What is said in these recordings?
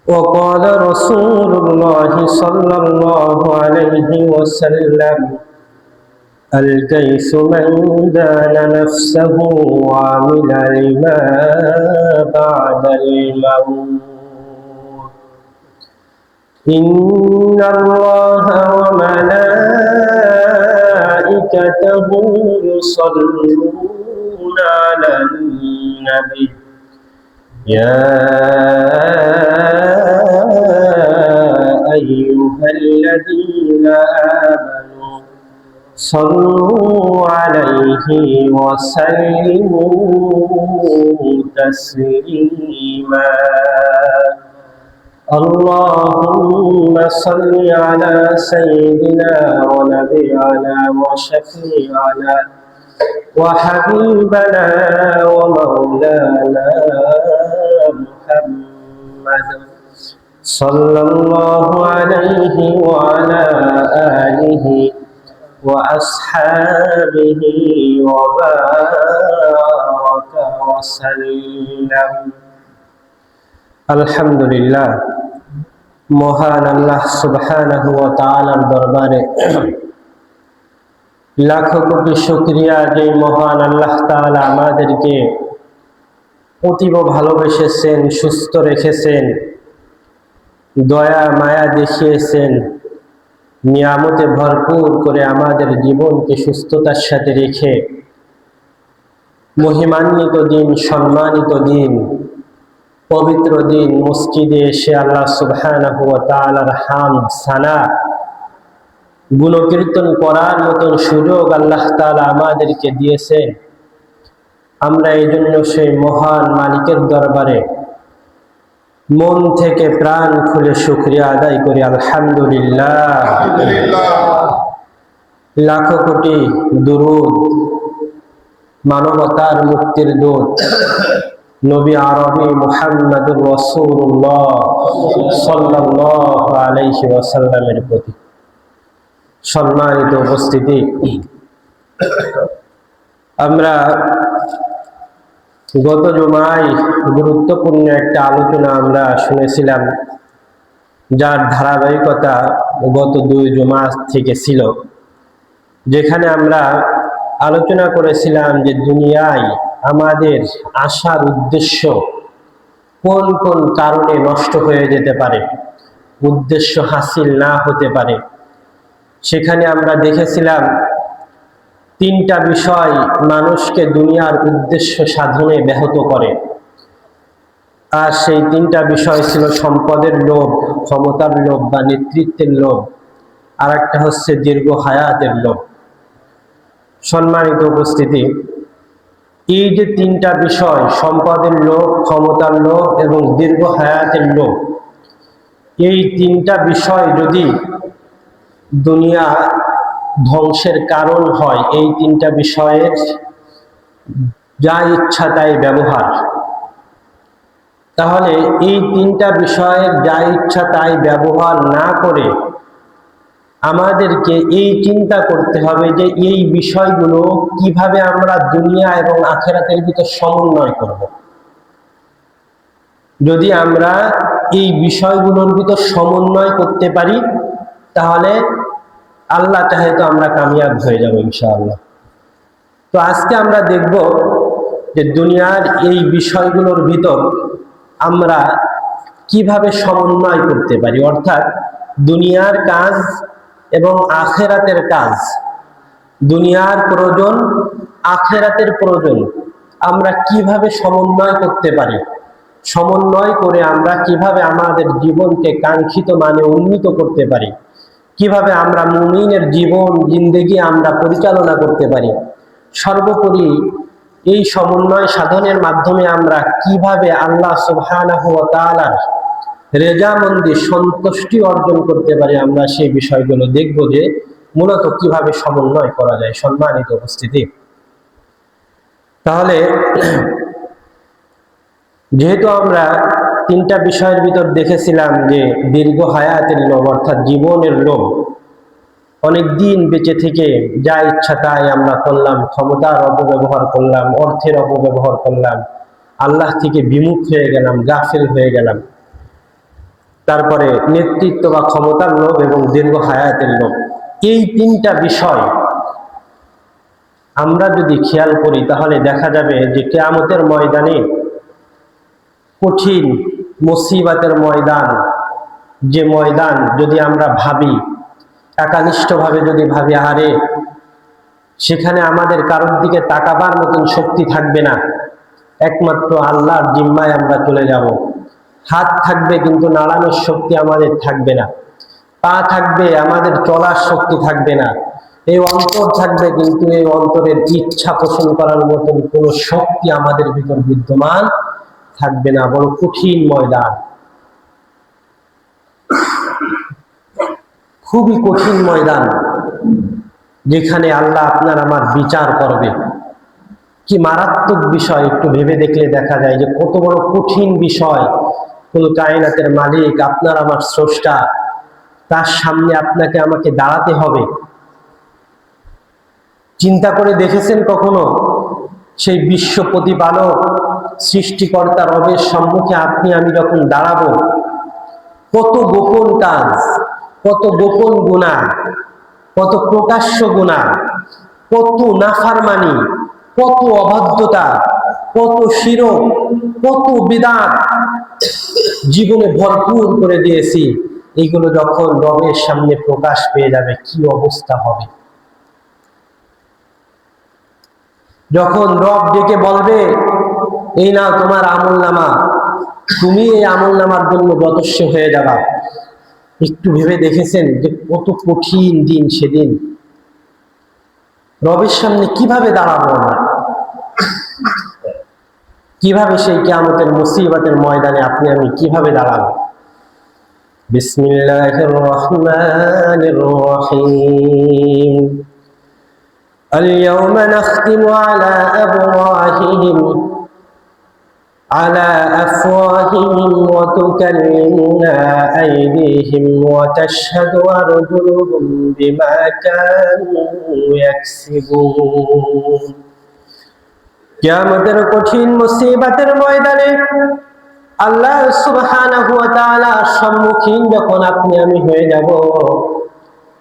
وقال رسول الله صلى الله عليه وسلم الكيس من دان نفسه وعمل لما بعد الموت إن الله وملائكته يصلون على النبي يا أيها الذين آمنوا صلوا عليه وسلموا تسليما اللهم صل على سيدنا ونبينا وشفيعنا وحبيبنا ومولانا محمد صلى الله عليه وعلى آله وأصحابه وبارك وسلم الحمد لله মহান আল্লাহ সুবহানাহু ওয়া তাআলার দরবারে লাখো কোটি শুকরিয়া যে মহান আল্লাহ তাআলা আমাদেরকে অতীব ভালোবেসেছেন, সুস্থ রেখেছেন, দয়া মায়া দেখিয়েছেন, নিয়ামতে ভরপুর করে আমাদের জীবনকে সুস্থতার সাথে রেখে মহিমান্বিত দিন, সম্মানিত দিন, পবিত্র দিন মসজিদে এসে আল্লাহ সুবহানাহু ওয়া তাআলার হামদ সানা গুণকীর্তন করার মতন সুযোগ আল্লাহ তাআলা আমাদেরকে দিয়েছেন। আমরা এই জন্য সেই মহান মালিকের দরবারে মন থেকে প্রাণ খুলে শুকরিয়া আদায় করি আলহামদুলিল্লাহ। লাখো কোটি দুরূদ মানবতার মুক্তির দূত নবী আরবি মুহাম্মদুর রাসূলুল্লাহ সাল্লাল্লাহু আলাইহি ওয়াসাল্লামের প্রতি। সম্মানিত উপস্থিতি, আমরা গত জুমায় গুরুত্বপূর্ণ একটা আলোচনা আমরা শুনেছিলাম, যার ধারাবাহিকতা গত 2 জুমা থেকে ছিল, যেখানে আমরা আলোচনা করেছিলাম যে দুনিয়ায় আমাদের আসার উদ্দেশ্য কোন কোন কারণে নষ্ট হয়ে যেতে পারে, উদ্দেশ্য হাসিল না হতে পারে। সেখানে আমরা দেখেছিলাম 3টা বিষয় মানুষকে দুনিয়ার উদ্দেশ্য সাধনে ব্যাহত করে। আর সেই 3টা বিষয় ছিল সম্পদের লোভ, ক্ষমতার লোভ বা নেতৃত্বের লোভ, আর একটা হচ্ছে দীর্ঘ হায়াতের লোভ। সম্মানিত উপস্থিতি, এই যে 3টা বিষয়, সম্পদের লোভ, ক্ষমতার লোভ এবং দীর্ঘ হায়াতের লোভ, এই 3টা বিষয় যদি দুনিয়া ধ্বংসের কারণ হয়, এই 3টা বিষয়ের যা ইচ্ছা তাই ব্যবহার, তাহলে এই 3টা বিষয়ের যা ইচ্ছা তাই ব্যবহার না করে আমাদেরকে এই চিন্তা করতে হবে যে এই বিষয়গুলো কিভাবে আমরা দুনিয়া এবং আখিরাতের ভিতর সমন্বয় করব। যদি আমরা এই বিষয়গুলোর ভিতর সমন্বয় করতে পারি, তাহলে আল্লাহ চাহে তো আমরা কামিয়াব হয়ে যাব ইনশাআল্লাহ। তো আজকে আমরা দেখব যে দুনিয়ার এই বিষয়গুলোর ভিতর আমরা কিভাবে সমন্বয় করতে পারি, অর্থাৎ দুনিয়ার কাজ এবং আখিরাতের কাজ, দুনিয়ার প্রয়োজন, আখিরাতের প্রয়োজন আমরা কিভাবে সমন্বয় করতে পারি, সমন্বয় করে আমরা কিভাবে আমাদের জীবনকে কাঙ্ক্ষিত মানে উন্নীত করতে পারি, কিভাবে আমরা মুমিনের জীবন জিন্দেগি আমরা পরিচালনা করতে পারি। সর্বোপরি এই সমন্বয় সাধনের মাধ্যমে আমরা কিভাবে আল্লাহ সুবহানাহু ওয়া তাআলার রেজামন্দি, সন্তুষ্টি অর্জন করতে পারি, আমরা সেই বিষয়গুলো দেখব যে মূলত কিভাবে সমন্বয় করা যায়। সম্মানিত উপস্থিতি, তাহলে যেহেতু আমরা 3টা বিষয়ের ভিতর দেখেছিলাম যে দীর্ঘ হায়াতের লোভ অর্থাৎ জীবনের লোভ, অনেক দিন বেঁচে থেকে যা ইচ্ছা তাই আমরা করলাম, ক্ষমতার অপব্যবহার করলাম, অর্থের অপব্যবহার করলাম, আল্লাহ থেকে বিমুখ হয়ে গেলাম, গাফিল হয়ে গেলাম। তারপরে নেতৃত্ব বা ক্ষমতার লোভ এবং দীর্ঘ হায়াতের লোভ। এই তিনটা বিষয় আমরা যদি খেয়াল করি তাহলে দেখা যাবে যে কিয়ামতের ময়দানে কঠিন মুসিবতের ময়দান, যে ময়দান যদি আমরা ভাবি, একানিষ্ঠভাবে যদি ভাবি, আরে সেখানে আমাদের কারোর দিকে তাকাবার মতন শক্তি থাকবে না, একমাত্র আল্লাহর জিম্মায় আমরা চলে যাব। হাত থাকবে কিন্তু নাড়ানোর শক্তি আমাদের থাকবে না, পা থাকবে আমাদের চলার শক্তি থাকবে না, এই অন্তর থাকবে কিন্তু এই অন্তরের ইচ্ছা পোষণ করার মতন কোনো শক্তি আমাদের ভিতর বিদ্যমান থাকবে না। বড় কঠিন ময়দান, খুবই কঠিন ময়দান, যেখানে আল্লাহ আপনার আমার বিচার করবে। কি মারাত্মক বিষয়, একটু ভেবে দেখলে দেখা যায় যে কত বড় কঠিন বিষয়। কুল কায়নাতের মালিক, আপনার আমার স্রষ্টা, তার সামনে আপনাকে আমাকে দাঁড়াতে হবে। চিন্তা করে দেখেছেন কখনো সেই বিশ্ব প্রতিপালক সৃষ্টিকর্তা রবের সম্মুখে আপনি আমি যখন দাঁড়াবো, কত গোপন কাজ, কত গোপন গুনাহ, কত প্রকাশ্য গুনাহ, কত নাফরমানি, কত অবাধ্যতা, কত শিরক, কত বিদআত জীবনে ভরপুর করে দিয়েছি। এইগুলো যখন রবের সামনে প্রকাশ পেয়ে যাবে কি অবস্থা হবে। যখন রব ডেকে বলবে, এই নাও তোমার আমলনামা, তুমি এই আমলনামার জন্য যথেষ্ট হয়ে যাবা। একটু ভেবে দেখেছেন যে কত কঠিন দিন সেদিন। রবের সামনে কিভাবে দাঁড়াবো আমরা, কিভাবে সেই কিয়ামতের মুসিবতের ময়দানে আপনি আমি কিভাবে দাঁড়াবো। বিসমিল্লাহির রহমানির রহিম। اليوم نختم على أفواههم وتكلمنا أيديهم وتشهد أرجلهم بما كانوا يكسبون। কিয়ামতের কঠিন মুসিবতের ময়দানে আল্লাহ সুবহানাহু ওয়া তাআলার সম্মুখীন যখন আপনি আমি হয়ে যাব,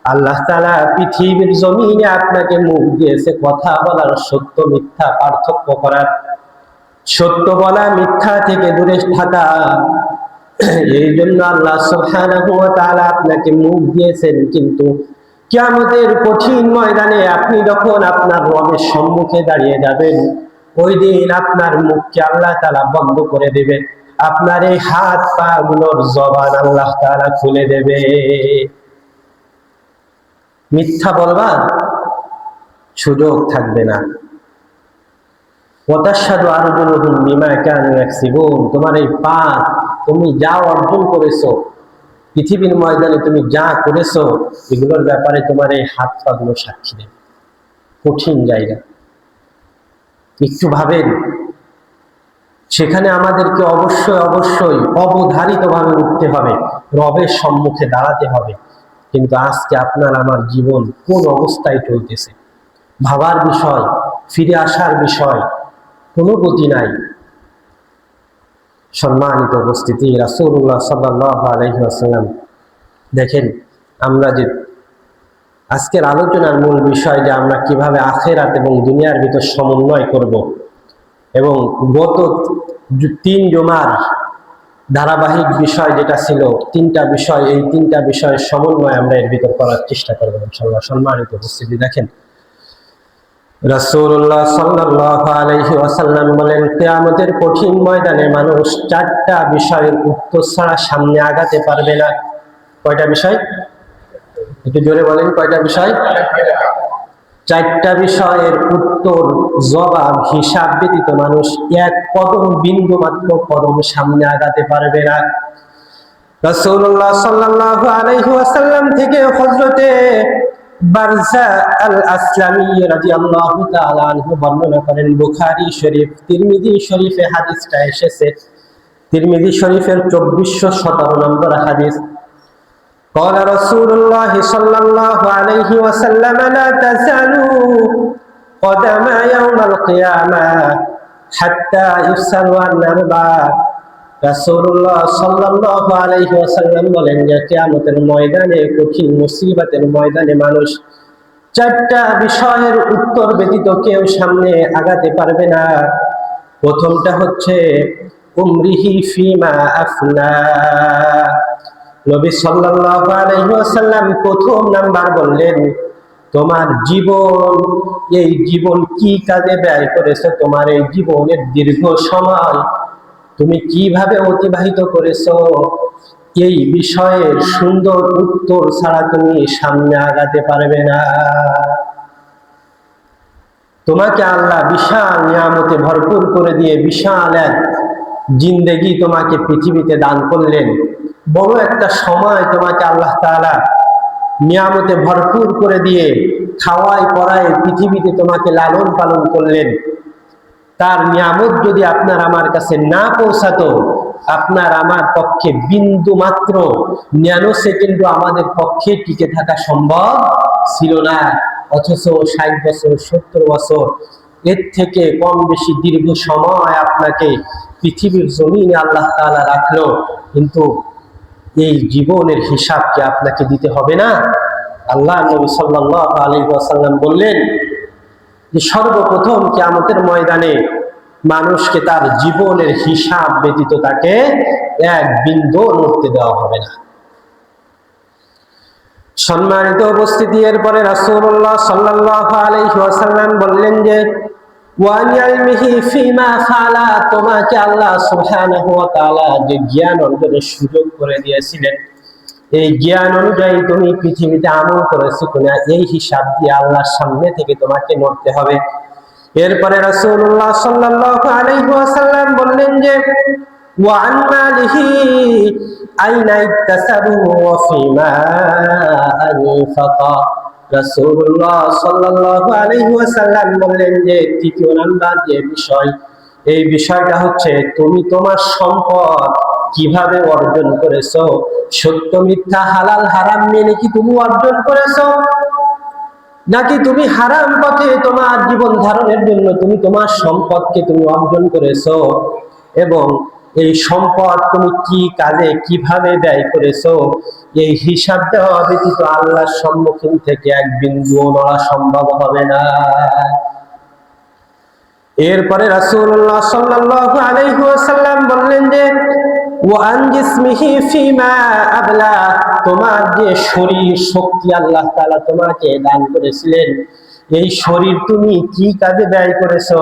আল্লাহ তাআলা পৃথিবীর জমিনে আপনাকে মুখ দিয়েছে কথা বলার, সত্য মিথ্যা পার্থক্য করার, সত্য বলা মিথ্যা থেকে দূরে থাকা। এই জন্য আল্লাহ সুবহানাহু ওয়া তাআলা আপনাকে মুখ দিয়েছেন। কিন্তু কিয়ামতের কঠিন ময়দানে আপনি যখন আপনার রবের সম্মুখে দাঁড়িয়ে যাবেন, ওই দিন আপনার মুখকে আল্লাহ তাআলা বন্ধ করে দেবে, আপনার এই হাত পা গুলোর জবান আল্লাহ তাআলা খুলে দেবে। মিথ্যা বলবার সুযোগ থাকবে না। তোমার এই পা, তুমি যা অর্জন করেছো পৃথিবীর ময়দানে, তুমি যা করেছো এগুলোর ব্যাপারে তোমার এই হাত পা গুলো সাক্ষী দেবে। কঠিন জায়গা, একটু ভাবেন। সেখানে আমাদেরকে অবশ্যই অবশ্যই অবধারিতভাবে উঠতে হবে, রবের সম্মুখে দাঁড়াতে হবে। কিন্তু আজকে আপনার আমার জীবন কোন অবস্থায় চলতেছে, ভাবার বিষয়, ফিরে আসার বিষয়, কোনো গতি নাই। সম্মানিত উপস্থিতি, রাসূলুল্লাহ সাল্লাল্লাহু আলাইহি ওয়াসাল্লাম, দেখেন আমরা যে আজকের আলোচনার মূল বিষয় যে আমরা কিভাবে আখিরাত এবং দুনিয়ার ভিতর সমন্বয় করব, এবং গত 3 জুমার ধারাবাহিক বিষয় যেটা ছিল 3টা বিষয়, এই 3টা বিষয়ের সমন্বয় আমরা এর ভিতর করার চেষ্টা করব ইনশাআল্লাহ। সম্মানিত উপস্থিতি, দেখেন রাসূলুল্লাহ সাল্লাল্লাহু আলাইহি ওয়াসাল্লাম বলেন, কিয়ামতের কঠিন ময়দানে মানুষ 4টা বিষয়ের উত্তর ছাড়া সামনে আগাতে পারবে না। কয়টা বিষয়? একটু জোরে বলেন, কয়টা বিষয়? 4টা বিষয়ের উত্তর, জবাব, হিসাব ব্যতীত মানুষ এক কদম, বিন্দু মাত্র কদম সামনে আগাতে পারবে না। রাসূলুল্লাহ সাল্লাল্লাহু আলাইহি ওয়াসাল্লাম থেকে হযরতে বারজা আল-আসলামী রাদিয়াল্লাহু তাআলা আনহু বর্ণনা করেন, বুখারী শরীফ, তিরমিজি শরীফে হাদিসটা এসেছে। তিরমিজি শরীফের 2417 নম্বর হাদিস। قال رسول الله صلى الله عليه وسلم لا تزال قدم يوم القيامة حتى يسأل عن 4: রাসূলুল্লাহ সাল্লাল্লাহু আলাইহি ওয়াসাল্লাম বলেন যে কিয়ামতের ময়দানে, কঠিন মুসিবতের ময়দানে মানুষ চারটা বিষয়ের উত্তর ব্যতীত কেউ সামনে আগাতে পারবে না। প্রথমটা হচ্ছে উমরিহি ফিমা আফনা। নবী সাল্লাল্লাহু আলাইহি ওয়াসাল্লাম প্রথম নাম্বার বললেন, তোমার জীবন, এই জীবন কি কাজে ব্যয় করেছো, তোমার এই জীবনের দীর্ঘ সময় তুমি কিভাবে অতিবাহিত করেছো, এই বিষয়ের সুন্দর উত্তর ছাড়া তুমি সামনে আগাতে পারবে না। তোমাকে আল্লাহ বিশাল নিয়ামতে ভরপুর করে দিয়ে বিশাল এক জিন্দেগি তোমাকে পৃথিবীতে দান করলেন। বড় একটা সময় তোমাকে আল্লাহ তাআলা নিয়ামতে ভরপুর করে দিয়ে খাওয়াই পড়ায় পৃথিবীতে তোমাকে লালন পালন করলেন। তার নিয়ামত যদি আপনার আমার কাছে না পৌঁছাতো, আপনার আমার পক্ষে বিন্দু মাত্র ন্যানো সেকেন্ডও আমাদের পক্ষে টিকে থাকা সম্ভব ছিল না। অথচ 60 বছর 70 বছর এর থেকে কম বেশি দীর্ঘ সময় আপনাকে পৃথিবীর জমিনে আল্লাহ তাআলা রাখলো, কিন্তু এই জীবনের হিসাব কি আপনাকে দিতে হবে না? আল্লাহ নবী সাল্লাল্লাহু আলাইহি ওয়াসাল্লাম বললেন যে সর্বপ্রথম কিয়ামতের ময়দানে মানুষকে তার জীবনের হিসাব ব্যতীত তাকে এক বিন্দু নড়তে দেওয়া হবে না। সম্মানিত উপস্থিতি, এরপরে রাসূলুল্লাহ সাল্লাল্লাহু আলাইহি ওয়াসাল্লাম বললেন যে ওয়ানিয়ালমিহি ফিমা ফালা, তোমাকে আল্লাহ সুবহানাহু ওয়া তাআলা যে জ্ঞান অর্জনের সুযোগ করে দিয়েছিলেন, এই জ্ঞান অনুযায়ী তুমি পৃথিবীতে আমল করেছো কিনা, এই হিসাব দিয়ে আল্লাহর সামনে থেকে তোমাকে নড়তে হবে। এরপরে রাসূলুল্লাহ সাল্লাল্লাহু আলাইহি ওয়াসাল্লাম বললেন যে ওয়া আন মালিহি আইনা ইকতাসাবু ওয়া ফিমা আনফাকা। রাসূলুল্লাহ সাল্লাল্লাহু আলাইহি ওয়াসাল্লাম বললেন যে তৃতীয় নাম্বার যে বিষয়, এই বিষয়টা হচ্ছে তুমি তোমার সম্পদ কিভাবে অর্জন করেছো, সত্য মিথ্যা হালাল হারাম মেনে কি তুমি অর্জন করেছো, নাকি তুমি হারাম পথে তোমার জীবন ধারণের জন্য তুমি তোমার সম্পদকে তুমি অর্জন করেছো, এবং এই সম্পদ তুমি কি কাজে কিভাবে ব্যয় করেছো, এই হিসাব দেওয়া ব্যতীত আল্লাহর সম্মুখীন থেকে এক বিন্দুও নড়া সম্ভব হবে না। এরপরে রাসূলুল্লাহ সাল্লাল্লাহু আলাইহি ওয়াসাল্লাম বললেন যে ওয়া আন জিসমিহি ফিমা আবলা, তোমার যে শরীর শক্তি আল্লাহ তাআলা তোমাকে দান করেছিলেন, এই শরীর তুমি কি কাজে ব্যয় করেছো?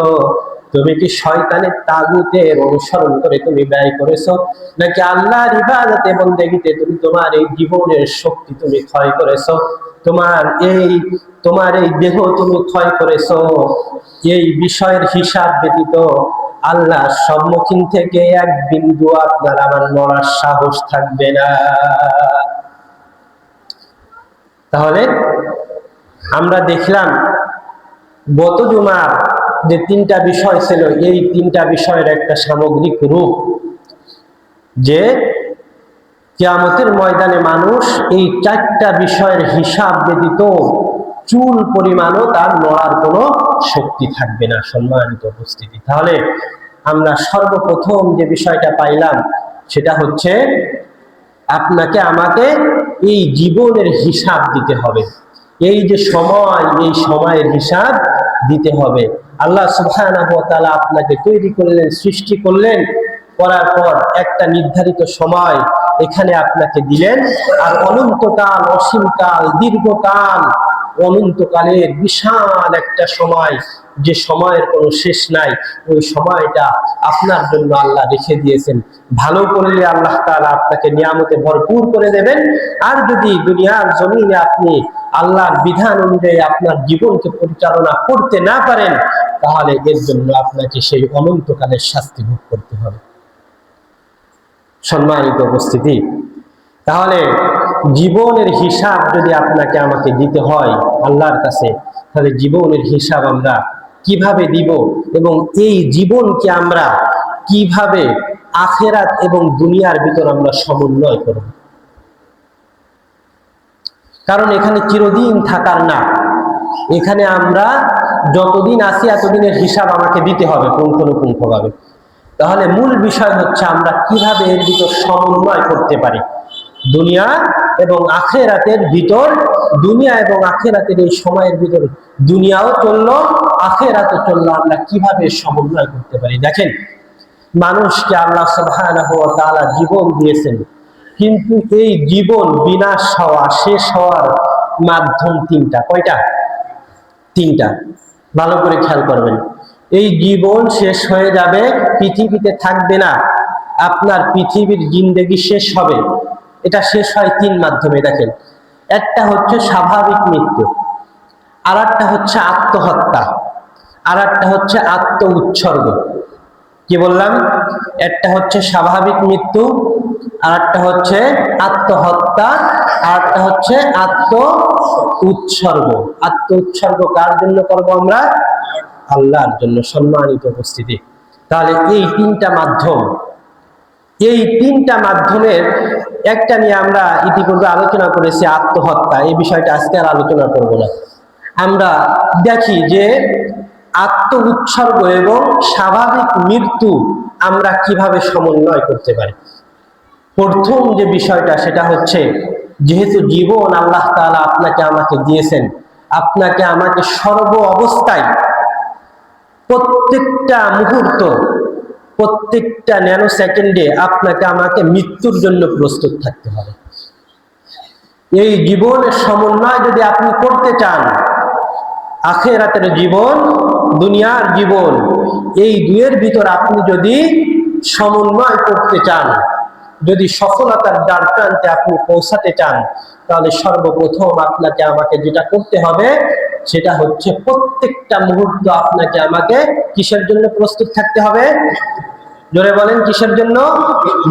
তুমি কি শয়তানের তাগুতের অনুসরণ করে তুমি ব্যয় করেছো, নাকি আল্লাহর ইবাদতে বন্দেগীতে তুমি তোমার এই জীবনের শক্তি তুমি ক্ষয় করেছো, তোমার এই দেহ তুমি ক্ষয় করেছো? এই বিষয়ের হিসাব ব্যতীত আল্লাহর সম্মুখীন থেকে এক বিন্দু আপনার আমার নড়ার সাহস থাকবে না। তাহলে আমরা দেখলাম গত জুমার যে তিনটা বিষয় ছিল, এই তিনটা বিষয়ের একটা সামগ্রিক রূপ, যে কিয়ামতের ময়দানে মানুষ এই চারটা বিষয়ের হিসাব ব্যতীত চুল পরিমাণও তার নড়ার কোনো শক্তি থাকবে না। সম্মানিত উপস্থিতি, তাহলে আমরা সর্বপ্রথম যে বিষয়টা পাইলাম সেটা হচ্ছে আপনাকে আমাকে এই জীবনের হিসাব দিতে হবে। এই যে সময়, এই সময়ের হিসাব দিতে হবে। আল্লাহ সুবহানাহু ওয়া তাআলা আপনাকে তৈরি করলেন, সৃষ্টি করলেন, করার পর একটা নির্ধারিত সময় এখানে আপনাকে দিলেন, আর অনন্তকাল, অসীমকাল, দীর্ঘকাল, অনন্তকালের বিশাল একটা সময়, যে সময়ের কোনো শেষ নাই, ওই সময়টা আপনার জন্য আল্লাহ রেখে দিয়েছেন। ভালো করলে আল্লাহ তাআলা আপনাকে নিয়ামতে ভরপুর করে দেবেন, আর যদি দুনিয়ার জমিনে আপনি আল্লাহর বিধান অনুযায়ী আপনার জীবনকে পরিচালনা করতে না পারেন, তাহলে এর জন্য আপনাকে সেই অনন্তকালের শাস্তি ভোগ করতে হবে। সম্মানিত উপস্থিতি, তাহলে জীবনের হিসাব যদি আপনাকে আমাকে দিতে হয় আল্লাহর কাছে, তাহলে জীবনের হিসাব আমরা কিভাবে দিব, এবং এই জীবনকে আমরা কিভাবে আখিরাত এবং দুনিয়ার ভিতর আমরা সমন্বয় করব। কারণ এখানে চিরদিন থাকার না, এখানে আমরা যতদিন আছি এতদিনের হিসাব আমাকে দিতে হবে পুঙ্খানুপুঙ্খভাবে। তাহলে মূল বিষয় হচ্ছে আমরা কিভাবে এর ভিতর সমন্বয় করতে পারি। দুনিয়া এবং আখিরাতের ভিতর, দুনিয়া এবং আখিরাতের এই সময়ের ভিতর দুনিয়াও চললো, আখিরাতও চললো, আমরা কিভাবে সমন্বয় করতে পারি। দেখেন, মানুষকে আল্লাহ সুবহানাহু ওয়া তাআলা জীবন দিয়েছেন, কিন্তু এই জীবন বিনাশ হওয়া, শেষ হওয়ার মাধ্যম তিনটা। কয়টা? তিনটা। ভালো করে খেয়াল করবেন। এই জীবন শেষ হয়ে যাবে, পৃথিবীতে থাকবে না, আপনার পৃথিবীর জিন্দেগি শেষ হবে। এটা শেষ হয় তিন মাধ্যমে। দেখেন, একটা হচ্ছে স্বাভাবিক মৃত্যু, আর একটা হচ্ছে আত্মহত্যা, আর একটা হচ্ছে আত্ম উৎসর্গ। কি বললাম? একটা হচ্ছে স্বাভাবিক মৃত্যু, আর একটা হচ্ছে আত্মহত্যা, আর একটা হচ্ছে আত্ম উৎসর্গ। আত্ম উৎসর্গ কার জন্য করবো আমরা? আল্লাহর জন্য। সম্মানিত উপস্থিতি, তাহলে এই তিনটা মাধ্যম, এই তিনটা মাধ্যমের একটা নিয়ে আমরা ইতিপূর্বে আলোচনা করেছি, আত্মহত্যা। এই বিষয়টা আজকে আর আলোচনা করব না। আমরা দেখি যে আত্ম উৎসর্গ এবং স্বাভাবিক মৃত্যু আমরা কিভাবে সমন্বয় করতে পারি। প্রথম যে বিষয়টা সেটা হচ্ছে, যেহেতু জীবন আল্লাহ তাআলা আপনাকে আমাকে দিয়েছেন, আপনাকে আমাকে সর্ব অবস্থায়, প্রত্যেকটা মুহূর্ত, প্রত্যেকটা ন্যানো সেকেন্ডে আপনাকে আমাকে মৃত্যুর জন্য প্রস্তুত থাকতে হবে। এই জীবনের সমন্বয় যদি আপনি করতে চান, আখিরাতের জীবন, দুনিয়ার জীবন, এই দুয়ের ভিতর আপনি যদি সমন্বয় করতে চান, যদি সফলতার দ্বার প্রান্তে আপনি পৌঁছাতে চান, তাহলে সর্বপ্রথম আপনাকে আমাকে যেটা করতে হবে সেটা হচ্ছে প্রত্যেকটা মুহূর্ত আপনাকে আমাকে কিসের জন্য প্রস্তুত থাকতে হবে? জোরে বলেন, কিসের জন্য?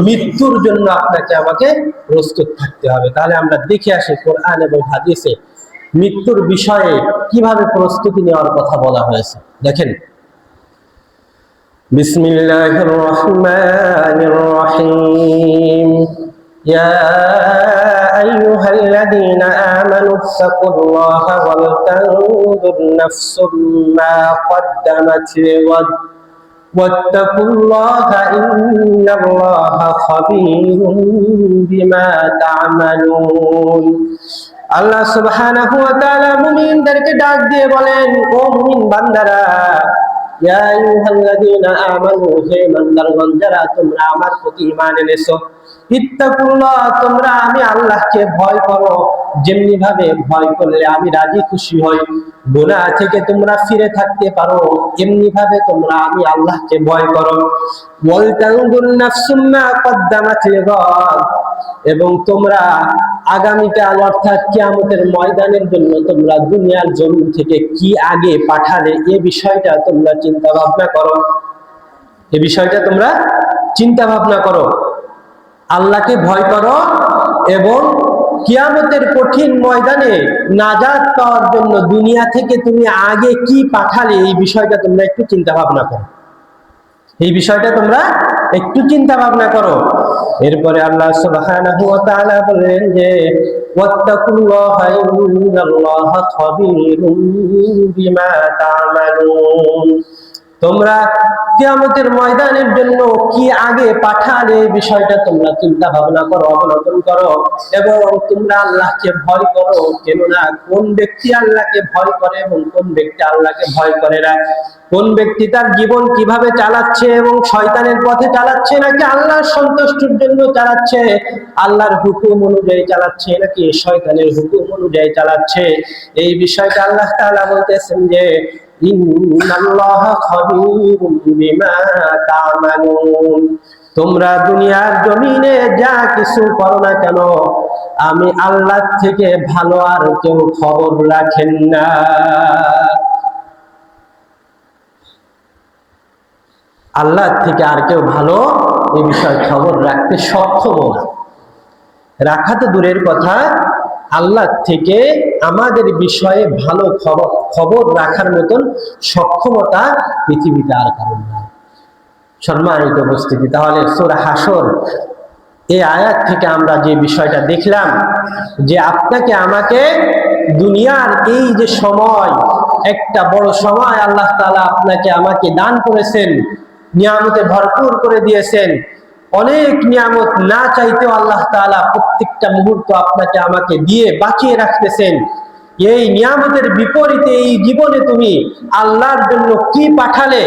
মৃত্যুর জন্য আপনাকে আমাকে প্রস্তুত থাকতে হবে। তাহলে আমরা দেখে আসি কোরআন এবং হাদিসে মৃত্যুর বিষয়ে কিভাবে প্রস্তুতি নেওয়ার কথা বলা হয়েছে। দেখেন, বিসমিল্লাহির রহমানির রহিম। ইয়া আইয়ুহাল্লাযীনা আমানু তাকুল্লাহা ওয়াল তানজুর নাফসুম মা কদ্দামাত লিগাদ ওয়াত্তাকুল্লাহা ইন্নাল্লাহা খাবীরুম বিমা তা'মালুন। আল্লাহ সুবহানাহু ওয়া তাআলা মুমিনদেরকে ডাক দিয়ে বলেন, ও মুমিন বান্দারা, ইয়া আইয়ুহাল্লাযীনা আমানু, হে ইমানদারগণ যারা তোমরা আমার প্রতি ঈমান এনেছো, ইত্তাকুল্লাহ, তোমরা আমি আল্লাহকে ভয় করো। যেমনি ভাবে ভয় করলে আমি রাজি খুশি হই, গুনাহ থেকে তোমরা ফিরে থাকতে পারো, এমনি ভাবে তোমরা আমি আল্লাহকে ভয় করো। ওয়াল তানজুর নাফসুম মা কদ্দামাত লিগাদ, এবং তোমরা আগামীকাল অর্থাৎ কিয়ামতের ময়দানের জন্য তোমরা দুনিয়ার জমিন থেকে কি আগে পাঠালে, এই বিষয়টা তোমরা চিন্তা ভাবনা করো। এই বিষয়টা তোমরা চিন্তা ভাবনা করো, আল্লাহকে ভয় করো, এবং কিয়ামতের কঠিন ময়দানে নাজাত পাওয়ার জন্য দুনিয়া থেকে তুমি আগে কি পাঠালে, এই বিষয়টা তোমরা একটু চিন্তা ভাবনা করো। এই বিষয়টা তোমরা একটু চিন্তা ভাবনা করো। এরপরে আল্লাহ সুবহানাহু ওয়া তাআলা বলেন যে ওয়াত্তাকুল্লাহা ইন্নাল্লাহা খাবীরুম বিমা তা'মালুন, তোমরা কিয়ামতের ময়দানের জন্য কি আগে পাঠালে এই বিষয়টা তোমরা চিন্তা ভাবনা করো, অবলোকন করো, এবং তোমরা আল্লাহকে ভয় করো। কেননা কোন ব্যক্তি আল্লাহকে ভয় করে এবং কোন ব্যক্তি আল্লাহকে ভয় করে না, কোন ব্যক্তি তার জীবন কিভাবে চালাচ্ছে এবং শয়তানের পথে চালাচ্ছে নাকি আল্লাহর সন্তুষ্টির জন্য চালাচ্ছে, আল্লাহর হুকুম অনুযায়ী চালাচ্ছে নাকি শয়তানের হুকুম অনুযায়ী চালাচ্ছে, এই বিষয়টা আল্লাহ তাআলা বলতেছেন যে ইন্নাল্লাহা খাবীরুম বিমা তা'মালুন, তোমরা দুনিয়ার জমিনে যা কিছু করো না কেন, আমি আল্লাহ থেকে ভালো আর কেউ খবর রাখেন না। আল্লাহ থেকে আর কেউ ভালো এই বিষয়ে খবর রাখতে সক্ষম না। রাখা তো দূরের কথা, আল্লাহ থেকে আমাদের বিষয়ে ভালো খবর রাখার মতন সক্ষমতা পৃথিবীতে আর কারণ নাই। সম্মানিত উপস্থিতি, তাহলে সূরা হাসর এই আয়াত থেকে আমরা যে বিষয়টা দেখলাম যে আপনাকে আমাকে দুনিয়ার এই যে সময়, একটা বড় সময় আল্লাহ তাআলা আপনাকে আমাকে দান করেছেন, নিয়ামতে ভরপুর করে দিয়েছেন। অনেক নিয়ামত না চাইতেও আল্লাহ তাআলা প্রত্যেকটা মুহূর্ত আপনাকে আমাকে দিয়ে বাঁচিয়ে রাখতেছেন। এই নিয়ামতের বিপরীতে এই জীবনে তুমি আল্লাহর জন্য কি পাঠালে,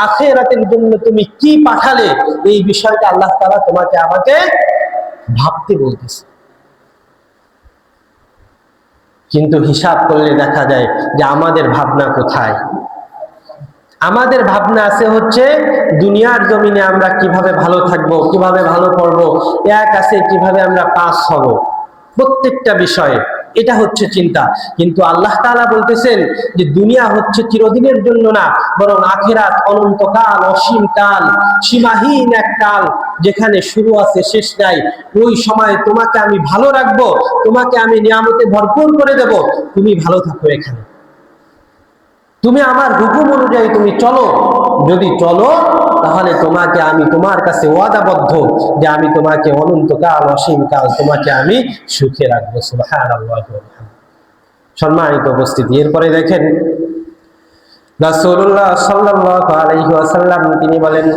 আখিরাতের জন্য তুমি কি পাঠালে, এই বিষয়টা আল্লাহ তাআলা তোমাকে আমাকে ভাবতে বলতেছে। কিন্তু হিসাব করলে দেখা যায় যে আমাদের ভাবনা কোথায়? আমাদের ভাবনা আছে হচ্ছে দুনিয়ার জমিনে আমরা কিভাবে ভালো থাকবো, কিভাবে ভালো পড়বো, এক আছে কিভাবে আমরা পাস হব, প্রত্যেকটা বিষয়ে এটা হচ্ছে চিন্তা। কিন্তু আল্লাহ তাআলা বলতেছেন যে দুনিয়া হচ্ছে চিরদিনের জন্য না, বরং আখিরাত অনন্তকাল, অসীম কাল, সীমাহীন এক কাল, যেখানে শুরু আছে শেষ নাই। ওই সময় তোমাকে আমি ভালো রাখবো, তোমাকে আমি নিয়ামতে ভরপুর করে দেব, তুমি ভালো থাকো এখানে, তুমি আমার হুকুম অনুযায়ী তুমি চলো। যদি চলো তাহলে তোমাকে আমি তোমার কাছে ওয়াদাবদ্ধ যে আমি তোমাকে অনন্তকাল, অসীমকাল তোমাকে আমি সুখে রাখবো। সুবহানাল্লাহ। সম্মানিত উপস্থিতি, এরপরে দেখেন রাসূলুল্লাহ সাল্লাল্লাহু আলাইহি ওয়াসাল্লাম তিনি বলেন,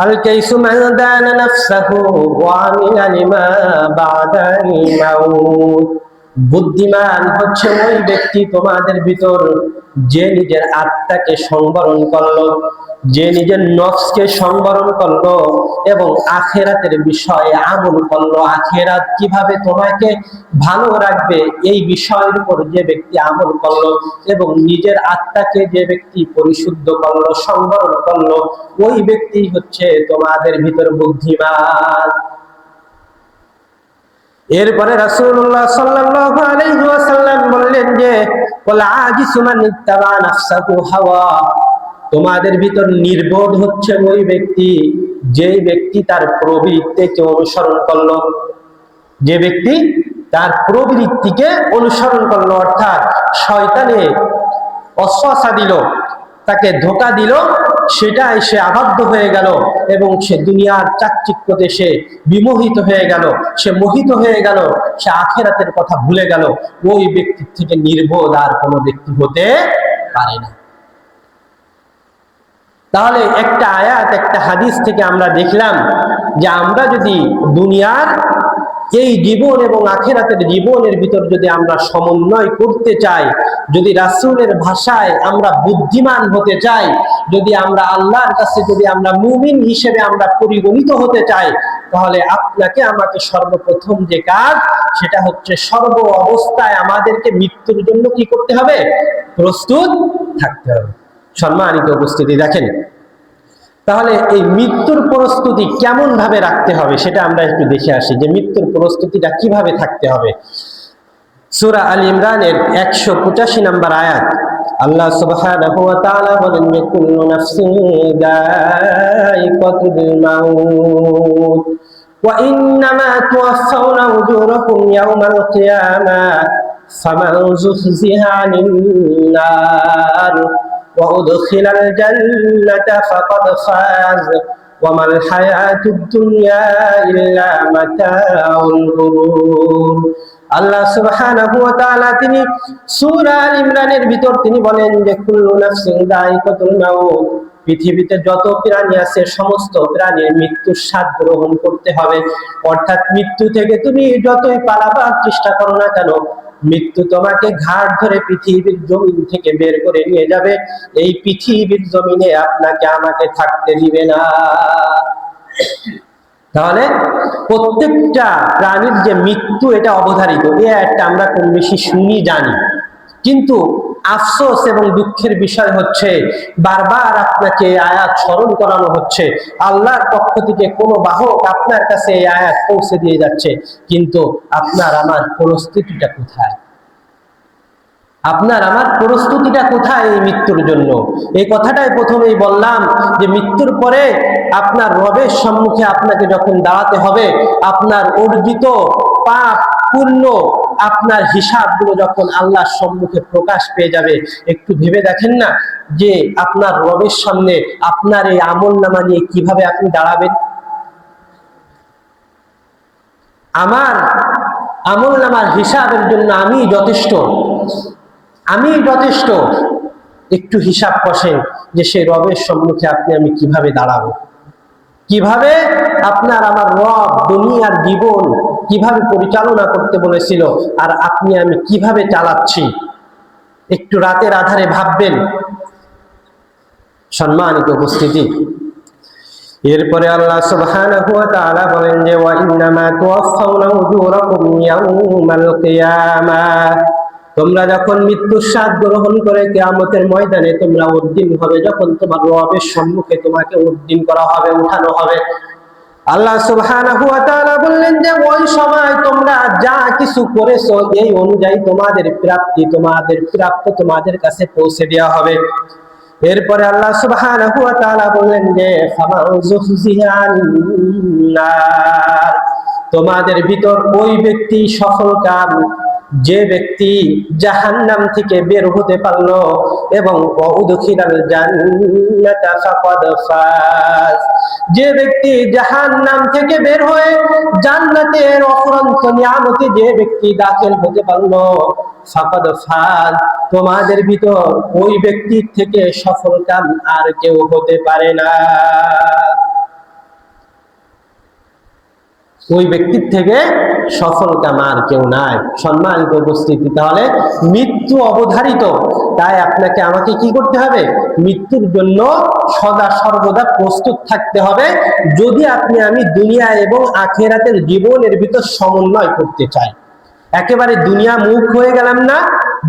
আল কাইসু মান দানা নাফসাহু ওয়া আমিলা লিমা বাদাল মাউত। বুদ্ধিমান হচ্ছে ওই ব্যক্তি তোমাদের ভিতর যে নিজের আত্মাকে সংবরণ করলো, যে নিজের নফসকে সংবরণ করলো এবং আখিরাতের বিষয়ে আমল করলো। আখিরাত কিভাবে তোমাকে ভালো রাখবে এই বিষয়ের উপর যে ব্যক্তি আমল করলো এবং নিজের আত্মাকে যে ব্যক্তি পরিশুদ্ধ করলো, সংবরণ করলো, ওই ব্যক্তি হচ্ছে তোমাদের ভিতর বুদ্ধিমান। এরপরে রাসূলুল্লাহ সাল্লাল্লাহু আলাইহি ওয়াসাল্লাম বললেন যে ওয়াল আজিসু মান ইত্তাবা নাফসাহু হাওয়া। তোমাদের ভিতর নির্বোধ হচ্ছে ওই ব্যক্তি যেই ব্যক্তি তার প্রবৃত্তিকে অনুসরণ করলো, যে ব্যক্তি তার প্রবৃত্তিকে অনুসরণ করলো, অর্থাৎ শয়তানে ওয়াসওয়াসা দিল, তাকে ধোঁকা দিল, সেটাই সে আবদ্ধ হয়ে গেল এবং সে দুনিয়ার চাকচিক্যতে সে বিমোহিত হয়ে গেল, সে মোহিত হয়ে গেল, সে আখিরাতের কথা ভুলে গেল। ওই ব্যক্তির থেকে নির্বোধ আর কোনো ব্যক্তি হতে পারে না। তাহলে একটা আয়াত, একটা হাদিস থেকে আমরা দেখলাম যে আমরা যদি দুনিয়ার এই জীবন এবং আখিরাতের জীবনের ভিতর যদি আমরা সমন্বয় করতে চাই, যদি রাসূলের ভাষায় আমরা বুদ্ধিমান হতে চাই, যদি আমরা আল্লাহর কাছে যদি আমরা মুমিন হিসেবে আমরা পরিগণিত হতে চাই, তাহলে আপনাকে আমাকে সর্বপ্রথম যে কাজ, সেটা হচ্ছে সর্ব অবস্থায় আমাদেরকে মৃত্যুর জন্য কি করতে হবে? প্রস্তুত থাকতে হবে। সম্মানিত উপস্থিতি, দেখেন তাহলে এই মৃত্যুর প্রস্তুতি কেমন ভাবে রাখতে হবে সেটা আমরা একটু দেখে আসি যে মৃত্যুর প্রস্তুতিটা কিভাবে থাকতে হবে। সূরা আল ইমরানের 185 নম্বর আয়াত, আল্লাহ সুবহানাহু ওয়া তাআলা বলেন যে কুল্লু নাফসিন যায়িকাতুল মাউত ওয়া ইন্নামা তুওয়াফাউনা উজুরাকুম ইয়াওমাল কিয়ামাহ ফামান যুহজিহা আনিন নার وأدخل الجنة فقد فاز وما الحياة الدنيا إلا متاع الغرور। আল্লাহ সুবহানাহু ওয়া তাআলা তিনি সূরা আল ইমরানের ভিতর তিনি বলেন যে কুল্লু নাফসিন যায়িকাতুল মাউত, পৃথিবীতে যত প্রাণী আছে সমস্ত প্রাণীর মৃত্যুর স্বাদ গ্রহণ করতে হবে। অর্থাৎ মৃত্যু থেকে তুমি যতই পালাবার চেষ্টা করো না কেন, মৃত্যু তোমাকে ঘাড় ধরে পৃথিবীর জমিন থেকে বের করে নিয়ে যাবে। এই পৃথিবীর জমিনে আপনাকে আমাকে থাকতে দিবে না। তাহলে প্রত্যেকটা প্রাণীর যে মৃত্যু এটা অবধারিত, এই একটা আমরা কম বেশি শুনি জানি, কিন্তু আফসোস এবং দুঃখের বিষয় হচ্ছে বারবার আপনাকে আয়াত স্মরণ করানো হচ্ছে, আল্লাহর পক্ষ থেকে কোনো বাহক আপনার কাছে এই আয়াত পৌঁছে দিয়ে যাচ্ছে, কিন্তু আপনার আমার প্রস্তুতিটা কোথায়? আপনার আমার প্রস্তুতিটা কোথায় এই মৃত্যুর জন্য? এই কথাটাই প্রথমেই বললাম যে মৃত্যুর পরে আপনার রবের সম্মুখে আপনাকে যখন দাঁড়াতে হবে, আপনার অর্জিত পাপ পুণ্য আপনার হিসাবগুলো যখন আল্লাহর সম্মুখে প্রকাশ পেয়ে যাবে, একটু ভেবে দেখেন না যে আপনার রবের সামনে আপনার এই আমলনামা নিয়ে কিভাবে আপনি দাঁড়াবেন। আমার আমলনামার হিসাবের জন্য আমি যথেষ্ট। একটু হিসাব কষেন যে সেই রবের সম্মুখে আপনি আমি কিভাবে দাঁড়াবো, কিভাবে আপনার আমার রব দুনিয়ার জীবন কিভাবে পরিচালনা করতে বলেছিল আর আপনি আমি কিভাবে চালাচ্ছি। একটু রাতের আধারে ভাববেন। সম্মানিত উপস্থিতি, এরপরে আল্লাহ সুবহানাহু ওয়া তাআলা বলেন যে ওয়া ইন্নামা তুওয়াফাউনা উজুরাকুম ইয়াউমাল কিয়ামাহ, তোমরা যখন মৃত্যুর স্বাদ গ্রহণ করে কিয়ামতের ময়দানে তোমরা উদ্দিন হবে, যখন তোমার রবের সম্মুখে তোমাকে উদ্দিন করা হবে, উঠানো হবে। আল্লাহ সুবহানাহু ওয়া তাআলা বললেন যে ওই সময় তোমরা যা কিছু করেছো এই অনুযায়ী তোমাদের প্রাপ্য তোমাদের কাছে পৌঁছে দেওয়া হবে। এরপরে আল্লাহ সুবহানাহু ওয়া তাআলা বললেন যে তোমাদের ভিতর ওই ব্যক্তি সফল কাম যে ব্যক্তি জাহান্নাম থেকে বের হতে পারলো এবং উদখিলাল জান্নাতা ফাকাদ ফাজ, যে ব্যক্তি জাহান্নাম থেকে বের হয়ে জান্নাতের অফুরন্ত নিয়ামতে যে ব্যক্তি দাখিল হতে পারলো ফাকাদ ফাজ, তোমাদের ভিতর ওই ব্যক্তির থেকে সফল কাম আর কেউ হতে পারে না। ওই ব্যক্তির থেকে সফল কাম আর কেউ নাই। সম্মানিত উপস্থিতি, তাহলে মৃত্যু অবধারিত, তাই আপনাকে আমাকে কি করতে হবে? মৃত্যুর জন্য সদা সর্বদা প্রস্তুত থাকতে হবে, যদি আপনি আমি দুনিয়া এবং আখিরাতের জীবনের ভিতর সমন্বয় করতে চাই। একেবারে দুনিয়া মুখ হয়ে গেলাম না,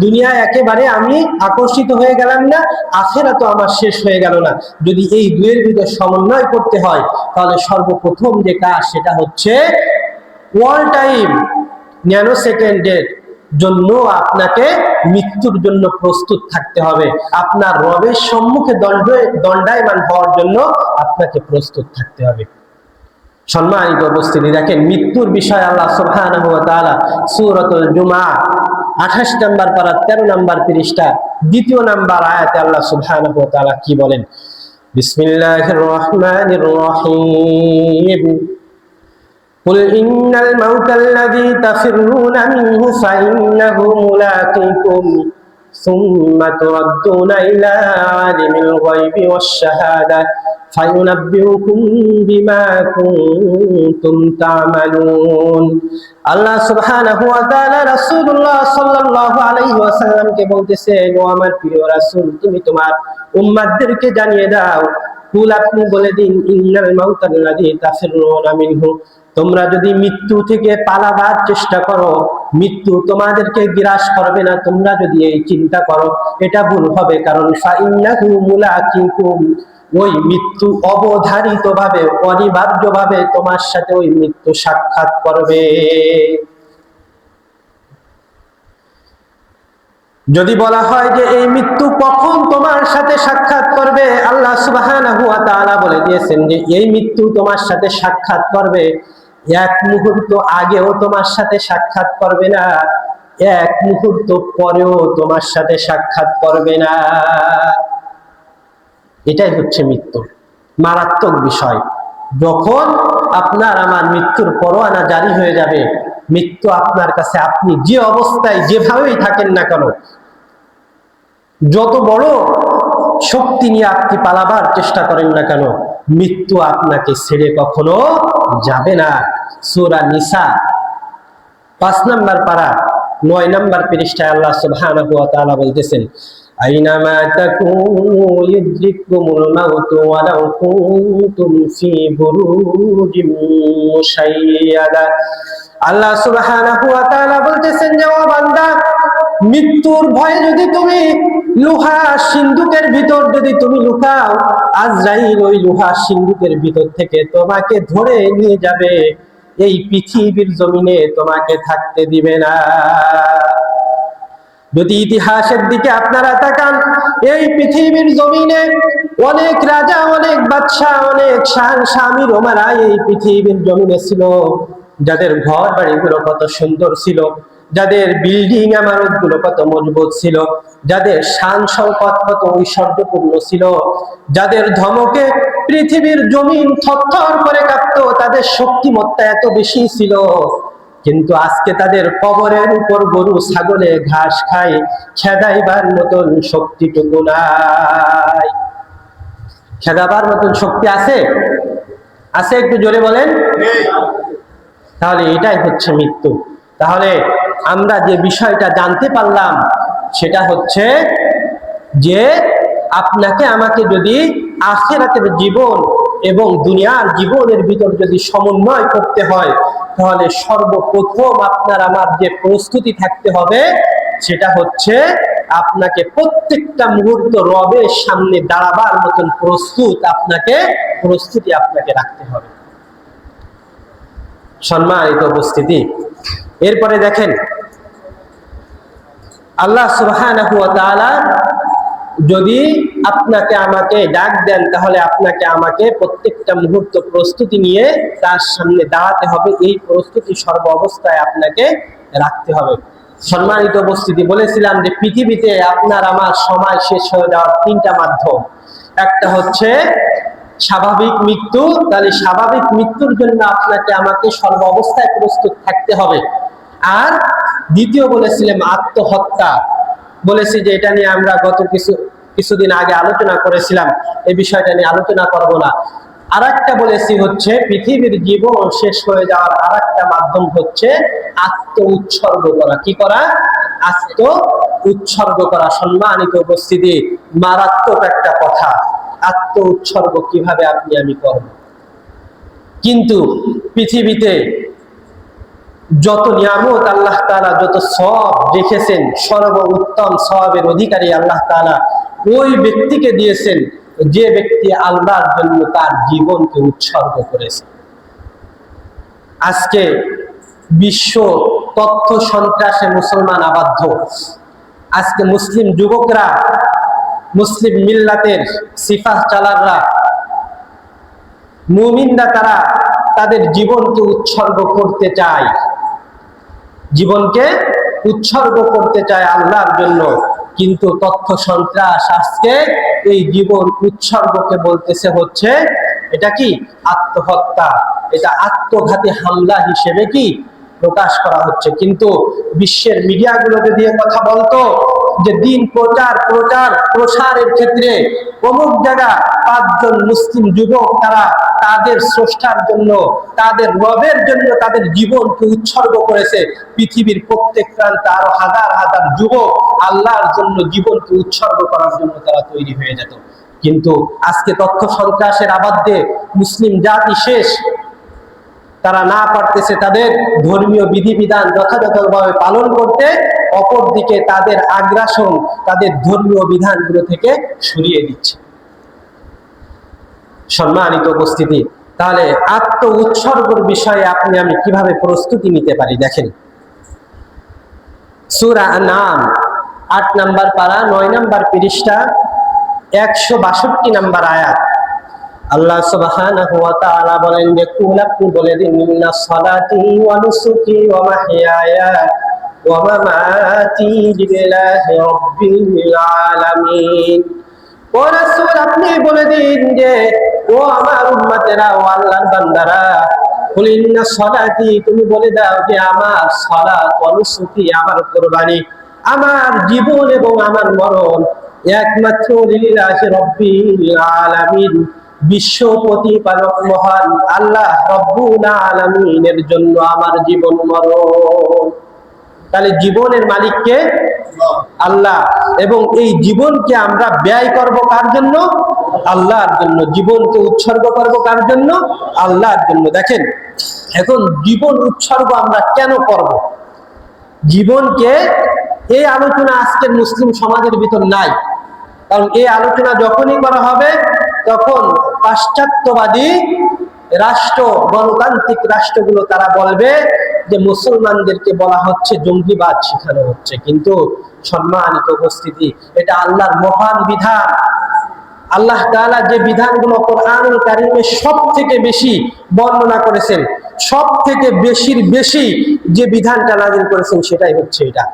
দুনিয়ায় একেবারে আমি আকর্ষিত হয়ে গেলাম না, আখিরাত আমার শেষ হয়ে গেল না। যদি এই দুয়ের ভিতর সমন্বয় করতে হয় তাহলে সর্বপ্রথম যে কাজ সেটা হচ্ছে অল টাইম ন্যানো সেকেন্ডের জন্য আপনাকে মৃত্যুর জন্য প্রস্তুত থাকতে হবে। আপনার রবের সম্মুখে দণ্ডায়মান হওয়ার জন্য আপনাকে প্রস্তুত থাকতে হবে। সম্মানিত উপস্থিতি, দেখেন মৃত্যুর বিষয় আল্লাহ সুবহানাহু ওয়া তাআলা সূরাতুল জুমআহ 28 নম্বর পারা 13 নম্বর পৃষ্ঠা 2 নম্বর আয়াতে আল্লাহ সুবহানাহু ওয়া তাআলা কি বলেন? বিসমিল্লাহির রাহমানির রাহিম, কুল ইন্নাল মাউতাল্লাযী তাফিররুনা মিনহু ফাইন্নাহু মুলাকীকুম সুম্মা তুরাদ্দুনা ইলা আলিমিল গায়বি ওয়াশ শাহাদা ফায়ুনাব্বিউকুম বিমা কুনতুম তা'মালুন। আল্লাহ সুবহানাহু ওয়া তাআলা রাসূলুল্লাহ সাল্লাল্লাহু আলাইহি ওয়াসাল্লামকে বলতেছেন, ও আমার প্রিয় রাসূল, তুমি তোমার উম্মতদেরকে জানিয়ে দাও, কুল আপনি বলে দিন, ইন্নাল মাউতাল্লাযী তাফিররুনা মিনহু, তোমরা যদি মৃত্যু থেকে পালাবার চেষ্টা করো মৃত্যু তোমাদেরকে গ্রাস করবে না, তোমরা যদি এই চিন্তা করো এটা ভুল হবে, কারণ ফাইন্নাহু মুলাকীকুম, ওই মৃত্যু অবধারিতভাবে অনিবার্যভাবে তোমার সাথে ওই মৃত্যু সাক্ষাৎ করবে। যদি বলা হয় যে এই মৃত্যু কখন তোমার সাথে সাক্ষাৎ করবে, আল্লাহ সুবহানাহু ওয়া তাআলা বলে দিয়েছেন যে এই মৃত্যু তোমার সাথে সাক্ষাৎ করবে, এক মুহূর্ত আগেও তোমার সাথে সাক্ষাৎ করবে না, এক মুহূর্ত পরেও তোমার সাথে সাক্ষাৎ করবে না। এটাই হচ্ছে মৃত্যু মারাত্মক বিষয়। যখন আপনার আমার মৃত্যুর পরোয়ানা জারি হয়ে যাবে, মৃত্যু আপনার কাছে আপনি যে অবস্থায় যেভাবেই থাকেন না কেন, যত বড় শক্তি নিয়ে আপনি পালাবার চেষ্টা করেন না কেন, মৃত্যু আপনাকে ছেড়ে কখনো যাবে না। সূরা নিসা 5 নম্বর পারা 9 নম্বর পৃষ্ঠায় আল্লাহ সুবহানাহু ওয়া তাআলা বলতেছেন, আইনামা তাকুনু ইউদরিকুমুল মাউতু ওয়ালাউ কুনতুম ফি বুরুজিম মুশাইয়াদা। আল্লাহ সুবহানাহু ওয়া তাআলা বলতেছেন যে ও বান্দা, মৃত্যুর ভয়ে যদি তুমি লোহা সিন্ধুকের ভিতর যদি তুমি লুকাও, আজরাইল ওই লোহা সিন্ধুকের ভিতর থেকে তোমাকে ধরে নিয়ে যাবে, এই পৃথিবীর জমিনে তোমাকে থাকতে দিবে না। যদি ইতিহাসের দিকে আপনারা তাকান, এই পৃথিবীর জমিনে অনেক রাজা, অনেক বাদশা, অনেক শামির ওমারা এই পৃথিবীর জমিনে ছিল, যাদের ঘর বাড়িগুলো কত সুন্দর ছিল, যাদের বিল্ডিং ইমারত গুলো কত মজবুত ছিল, যাদের শান শওকত কত ঐশ্বর্যপূর্ণ ছিল, যাদের ধমকে পৃথিবীর জমিন থরথর করে কাঁপতো, তাদের শক্তিমত্তা এত বেশি ছিল, কিন্তু আজকে তাদের কবরের উপর গরু ছাগলে ঘাস খায়, খেদাইবার মতন শক্তিটুকু নাই। খেদাবার মতন শক্তি আছে? আছে? একটু জোরে বলেন। তাহলে এটাই হচ্ছে মৃত্যু। তাহলে আমরা যে বিষয়টা জানতে পারলাম সেটা হচ্ছে যে আপনাকে আমাকে যদি আখিরাতের জীবন এবং দুনিয়ার জীবনের ভিতর যদি সমন্বয় করতে হয়, তাহলে সর্বপ্রথম আপনার আমার যে প্রস্তুতি থাকতে হবে সেটা হচ্ছে আপনাকে প্রত্যেকটা মুহূর্ত রবের সামনে দাঁড়াবার মতন প্রস্তুতি আপনাকে রাখতে হবে। সম্মানিত উপস্থিতি, এরপরে দেখেন আল্লাহ সুবহানাহু ওয়া তাআলা যদি আপনাকে আমাকে ডাক দেন, তাহলে আপনাকে আমাকে প্রত্যেকটা মুহূর্ত প্রস্তুতি নিয়ে তার সামনে দাঁড়াতে হবে। এই প্রস্তুতি সর্ব অবস্থায় আপনাকে রাখতে হবে। সম্মানিত উপস্থিতি, বলেছিলাম যে পৃথিবীতে আপনার আমার সময় শেষ হয়ে যাওয়ার তিনটা মাধ্যম। একটা হচ্ছে স্বাভাবিক মৃত্যু, তাহলে স্বাভাবিক মৃত্যুর জন্য আপনাকে আমাকে সর্ব অবস্থায় প্রস্তুত থাকতে হবে। আর দ্বিতীয় বলেছিলাম আত্মহত্যা। বলেছি যে এটা নিয়ে আমরা গত কিছুদিন আগে আলোচনা করেছিলাম, এই বিষয়টা নিয়ে আলোচনা করব না। আর একটা বলেছি হচ্ছে পৃথিবীর জীবন শেষ হয়ে যাওয়ার আর একটা মাধ্যম হচ্ছে আত্ম উৎসর্গ করা। কি করা? আত্ম উৎসর্গ করা। সম্মানিত উপস্থিতি, মারাত্মক একটা কথা। আত্ম উৎসর্গ কিভাবে আপনি আমি করব? কিন্তু পৃথিবীতে যত নিয়ামত আল্লাহ তাআলা, যত সওয়াব রেখেছেন, সর্বোত্তম সওয়াবের অধিকারী আল্লাহ তাআলা ওই ব্যক্তিকে দিয়েছেন যে ব্যক্তি আল্লাহর জন্য তার জীবনকে উৎসর্গ করেছে। আজকে বিশ্ব তথ্য সন্ত্রাসে মুসলমান আবদ্ধ। আজকে মুসলিম যুবকরা, মুসলিম মিল্লাতের সিফাহ চালাররা, মুমিনরা, তারা তাদের জীবনকে উৎসর্গ করতে চায়, জীবনকে উৎসর্গ করতে চায় আল্লাহর জন্য। কিন্তু তথ্য সন্ত্রাস আজকে এই জীবন উৎসর্গকে বলতেছে হচ্ছে এটা কি? আত্মহত্যা। এটা আত্মঘাতী হামলা হিসেবে কি প্রকাশ করা হচ্ছে। কিন্তু বিশ্বের মিডিয়াগুলোকে দিয়ে কথা বলতো যে দিন প্রসারের ক্ষেত্রে অমুক জায়গা 5 জন মুসলিম যুবক তারা তাদের স্রষ্টার জন্য, তাদের রবের জন্য তাদের জীবনকে উৎসর্গ করেছে। পৃথিবীর প্রত্যেক প্রান্তে আরো হাজার হাজার যুবক আল্লাহর জন্য জীবনকে উৎসর্গ করার জন্য তারা তৈরি হয়ে যেত। কিন্তু আজকে তথ্য সন্ত্রাসের আবদ্ধে মুসলিম জাতি শেষ। তারা না পারতেছে তাদের ধর্মীয় বিধিবিধান যথাযথভাবে পালন করতে, অপরদিকে তাদের আগ্রাসন তাদের ধর্মীয় বিধানগুলো থেকে সরিয়ে দিচ্ছে। সম্মানিত উপস্থিতি, তাহলে আত্ম উৎসর্গের বিষয়ে আপনি আমি কিভাবে প্রস্তুতি নিতে পারি? দেখেন সূরা আন-নাম 8 নম্বর পারা 9 নম্বর পৃষ্ঠা 162 নম্বর আয়াত। আল্লাহ সুবহানাহু ওয়া তাআলা বলেন যে কুল, আপনি বলে দিন, ইন্না সালাতি ওয়া নুসুকি ওয়া মাহইয়ায়া ওয়া মামাতি লিল্লাহি রাব্বিল আলামিন। ও রাসূল, আপনি বলে দিন যে ও আমার উম্মতেরা, ও আল্লাহর বান্দারা, কুল ইন্না সালাতি, তুমি বলে দাও যে আমার সালাত, ওয়া নুসুকি, আমার কুরবানি, আমার জীবন এবং আমার মরণ একমাত্র লিল্লাহি রাব্বিল আলামিন, বিশ্ব প্রতিপালক মহান আল্লাহ রব্বুল আলামিনের জন্য আমার জীবন মরণ। তাহলে জীবনের মালিককে আল্লাহ, এবং এই জীবনকে আমরা ব্যয় করব কার জন্য? আল্লাহর জন্য। জীবনকে উৎসর্গ করব কার জন্য? আল্লাহর জন্য। দেখেন এখন জীবন উৎসর্গ আমরা কেন করব? জীবনকে, এই আলোচনা আজকের মুসলিম সমাজের ভিতর নাই। কারণ এই আলোচনা যখনই করা হবে তখন পাশ্চাত্যবাদী রাষ্ট্র, গণতান্ত্রিক রাষ্ট্রগুলো তারা বলবে যে মুসলমানদেরকে বলা হচ্ছে জঙ্গিবাদ শেখানো হচ্ছে। কিন্তু সম্মানিত উপস্থিতি, এটা আল্লাহর মহান বিধান। আল্লাহ তাআলা যে বিধানগুলো কোরআনুল কারীমে সব থেকে বেশি বর্ণনা করেছেন, সব থেকে বেশি যে বিধানটা নাযিল করেছেন সেটাই হচ্ছে এটা।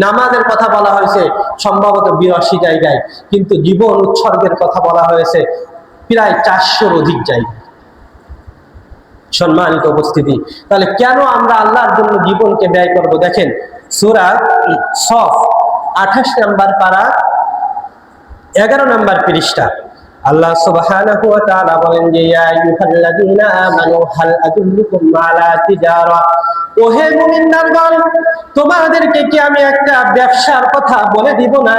নামাজের কথা বলা হয়েছে সম্ভবত 82 জায়গায়, কিন্তু জীবন উৎসর্গের কথা বলা হয়েছে প্রায় 400-র অধিক জায়গায়। সম্মানিত উপস্থিতি, তাহলে কেন আমরা আল্লাহর জন্য জীবনকে ব্যয় করব? দেখেন সূরা সফ 28 নম্বর পারা 11 নম্বর পৃষ্ঠা। আল্লাহ সুবহানাহু ওয়া তাআলা বলেন যে ইয়া আইয়ুহাল্লাযীনা আমানু হাল আদুল্লুকুম আলা তিজারা, ওহে মুমিনগণ, তোমাদেরকে কি আমি একটা ব্যবসার কথা বলে দিব না?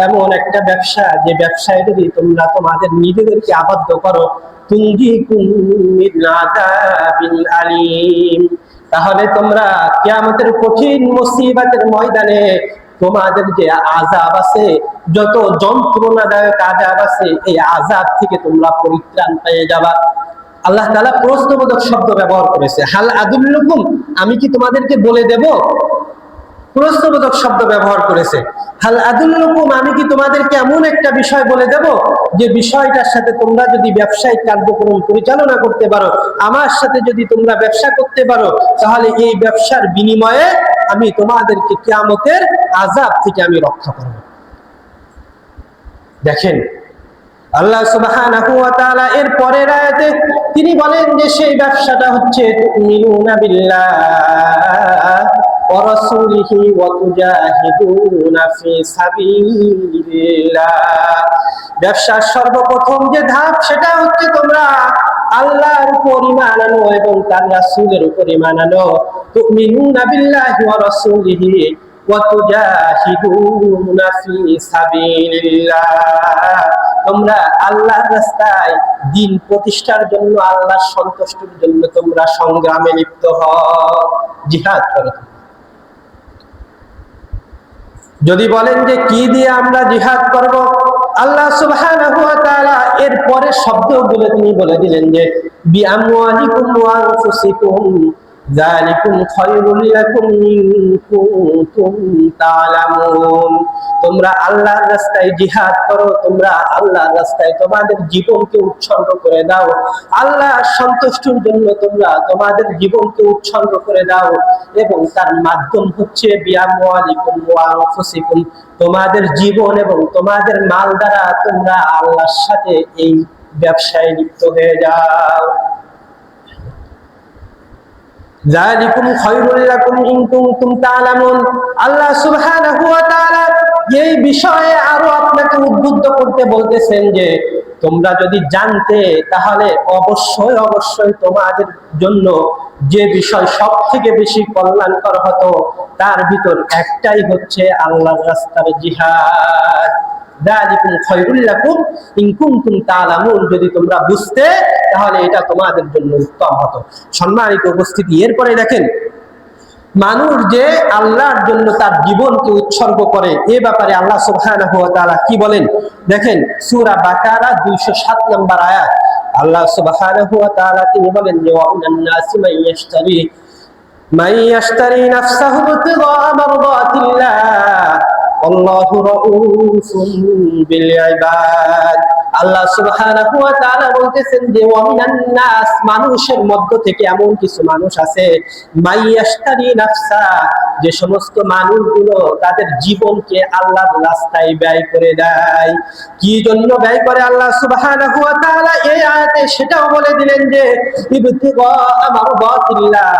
এমন একটা ব্যবসা, যে ব্যবসায় যদি তোমরা তোমাদের নিজেদেরকে আবদ্ধ করো, তুনজিকুম মিন আযাবিল আলীম, তাহলে তোমরা কিয়ামতের কঠিন মুসিবতের ময়দানে তোমাদের যে আযাব আছে, যত যন্ত্রণাদায়ক আযাব আছে, এই আযাব থেকে তোমরা পরিত্রাণ পেয়ে যাবা। আল্লাহ তাআলা প্রশ্নবোধক শব্দ ব্যবহার করেছে, হাল আদুল্লুকুম, আমি কি তোমাদেরকে বলে দেব? প্রশ্নবোধক শব্দ ব্যবহার করেছে। হাল আদুল্লুকুম, আমি কি তোমাদেরকে এমন একটা বিষয় বলে দেব যে বিষয়টার সাথে তোমরা যদি ব্যবসায়িক কার্যক্রম পরিচালনা করতে পারো, আমার সাথে যদি তোমরা ব্যবসা করতে পারো, তাহলে এই ব্যবসার বিনিময়ে আমি তোমাদেরকে কিয়ামতের আযাব থেকে আমি রক্ষা করব। দেখেন আল্লাহ সুবহানাহু ওয়া তাআলা এর পরের আয়াতে তিনি বলেন যে সেই ব্যবসাটা হচ্ছে তুমিনুনা বিল্লাহ ওয়া রাসূলিহি ওয়া তুজাহিদুনা ফি সাবিলিল্লাহ। ব্যবসার সর্বপ্রথম যে ধাপ, সেটা হচ্ছে তোমরা আল্লাহর উপর ঈমান আনো এবং তার রাসূলের উপর ঈমান আনো। তুমিনুনা বিল্লাহি ওয়া রাসূলিহি ওয়া তুজাহিদুনা ফি সাবিলিল্লাহ, তোমরা আল্লাহর রাস্তায় দ্বীন প্রতিষ্ঠার জন্য, আল্লাহর সন্তুষ্টির জন্য তোমরা সংগ্রামে লিপ্ত হও, জিহাদ করো। যদি বলেন যে কি দিয়ে আমরা জিহাদ করব, আল্লাহ সুবহানাহু ওয়া তাআলা এর পরের শব্দগুলো তিনি বলে দিলেন যে বিআমওয়ালিকুম ওয়া আনফুসিকুম যালিকুম খায়রুল লাকুম ইন কুনতুম তা'লামুন, তোমরা আল্লাহর রাস্তায় জিহাদ করো, তোমরা আল্লাহর রাস্তায় তোমাদের জীবনকে উৎসর্গ করে দাও, আল্লাহর সন্তুষ্টির জন্য তোমরা তোমাদের জীবনকে উৎসর্গ করে দাও, এবং তার মাধ্যম হচ্ছে বিআমওয়ালিকুম ওয়া আনফুসিকুম, তোমাদের জীবন এবং তোমাদের মাল দ্বারা তোমরা আল্লাহর সাথে এই ব্যবসায় লিপ্ত হয়ে যাও। যালিকুম খায়রুল লাকুম ইন কুনতুম তা'লামুন, আল্লাহ সুবহানাহু ওয়া তাআলা এই বিষয়ে আরো আপনাকে উদ্বুদ্ধ করতে বলতেছেন যে তোমরা যদি জানতে, তাহলে অবশ্যই অবশ্যই তোমাদের জন্য যে বিষয় সব থেকে বেশি কল্যাণকর হতো, তার ভিতর একটাই হচ্ছে আল্লাহর রাস্তায় জিহাদ। যালিকুম খায়রুল লাকুম ইন কুনতুম তা'লামুন, যদি তোমরা বুঝতে, তাহলে এটা তোমাদের জন্য উত্তম হতো। সম্মানিত উপস্থিতি, এরপরে দেখেন মানুষ যে আল্লাহর জন্য তার জীবনকে উৎসর্গ করে, এ ব্যাপারে আল্লাহ সুবহানাহু ওয়া তাআলা কি বলেন দেখেন। সূরা বাকারা 207 নম্বর আয়াত, আল্লাহ সুবহানাহু ওয়া তাআলা তিনি বলেন যে ওয়া মিনান নাসি মান ইয়াশতারি নাফসাহু ইবতিগা মারদাতিল্লাহ আল্লাহু রাউফুন বিল ইবাদ। আল্লাহ সুবহানাহু ওয়া তাআলা বলতেছেন যে ওয়া মিনান নাস, মানুষের মধ্য থেকে এমন কিছু মানুষ আছে, মাইয়াশতারি নাফসা, যে সমস্ত মানুষগুলো তাদের জীবনকে আল্লাহর রাস্তায় ব্যয় করে দেয়। কি জন্য ব্যয় করে আল্লাহ সুবহানাহু ওয়া তাআলা এই আয়াতে সেটাও বলে দিলেন যে ইবতিগা মারদাতিল্লাহ,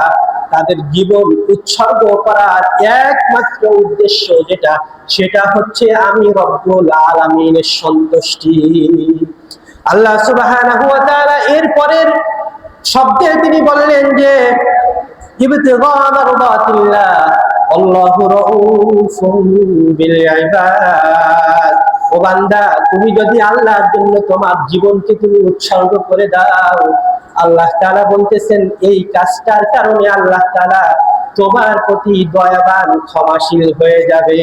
তাদের জীবন উৎসর্গ করার একমাত্র উদ্দেশ্য যেটা, সেটা হচ্ছে আমি রব্বুল আলামিনের সন্তুষ্টি। আল্লাহ সুবহানাহু ওয়া তাআলা এর পরের শব্দে তিনি বললেন যে ইবতিগা মারদাতিল্লাহ আল্লাহু রাউফুন বিল ইবাদ। ও বান্দা, তুমি যদি আল্লাহর জন্য তোমার জীবনকে তুমি উৎসর্গ করে দাও, আল্লাহ তাআলা বলতেছেন এই কাজটার কারণে আল্লাহ তাআলা তোমার প্রতি দয়াবান, ক্ষমাশীল হয়ে যাবে।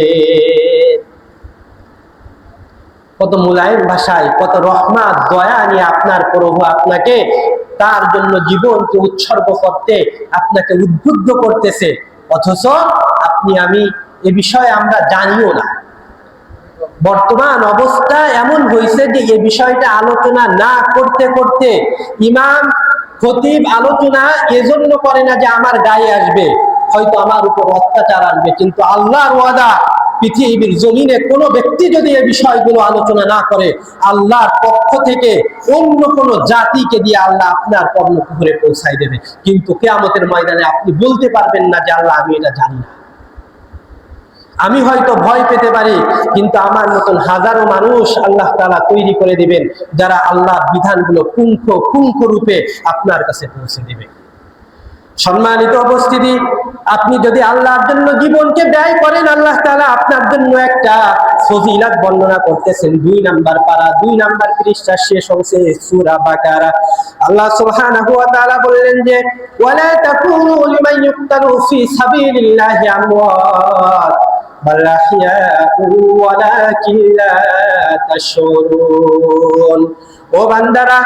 কত মুলায়েম ভাষায়, কত রহমত দয়া নিয়ে আপনার প্রভু আপনাকে তার জন্য জীবনকে উৎসর্গ করতে আপনাকে উদ্বুদ্ধ করতেছে, অথচ আপনি আমি এ বিষয়ে আমরা জানিও না। বর্তমান অবস্থা এমন হয়েছে যে এই বিষয়টা আলোচনা না করতে করতে ইমাম খতিব আলোচনা এজন্য করে না যে আমার গায়ে আসবে, হয়তো আমার উপর অত্যাচার আসবে, কিন্তু আল্লাহর ওয়াদা, পৃথিবীর জমিনে কোনো ব্যক্তি যদি এই বিষয়গুলো আলোচনা না করে, আল্লাহর পক্ষ থেকে অন্য কোনো জাতিকে দিয়ে আল্লাহ আপনার কর্ণকুহরে পৌঁছায় দেবে, কিন্তু কিয়ামতের ময়দানে আপনি বলতে পারবেন না যে আল্লাহ আমি এটা জানি না। আমি হয়তো ভয় পেতে পারি, কিন্তু আমার মতন হাজারো মানুষ আল্লাহ তাআলা তৈরি করে দিবেন যারা আল্লাহর বিধানগুলো পুঙ্খ রূপে আপনার কাছে পৌঁছে দিবে। সম্মানিত উপস্থিতি, আপনি যদি আল্লাহর জন্য জীবনকে ব্যয় করেন, আল্লাহ তাআলা আপনার জন্য একটা ফজিলত বর্ণনা করতেছেন 2 নাম্বার পারা 2 নাম্বার পৃষ্ঠা শেষ অংশে সূরা বাকারা। আল্লাহ সুবহানাহু ওয়া তাআলা বললেন যে ওয়ালা তাকুনু লিমান ইউক্তালু ফি সাবিলিল্লাহি আমওয়াত বাল আহইয়াউ ওয়ালাকিন লা তাশউরুন। ও বান্দারা,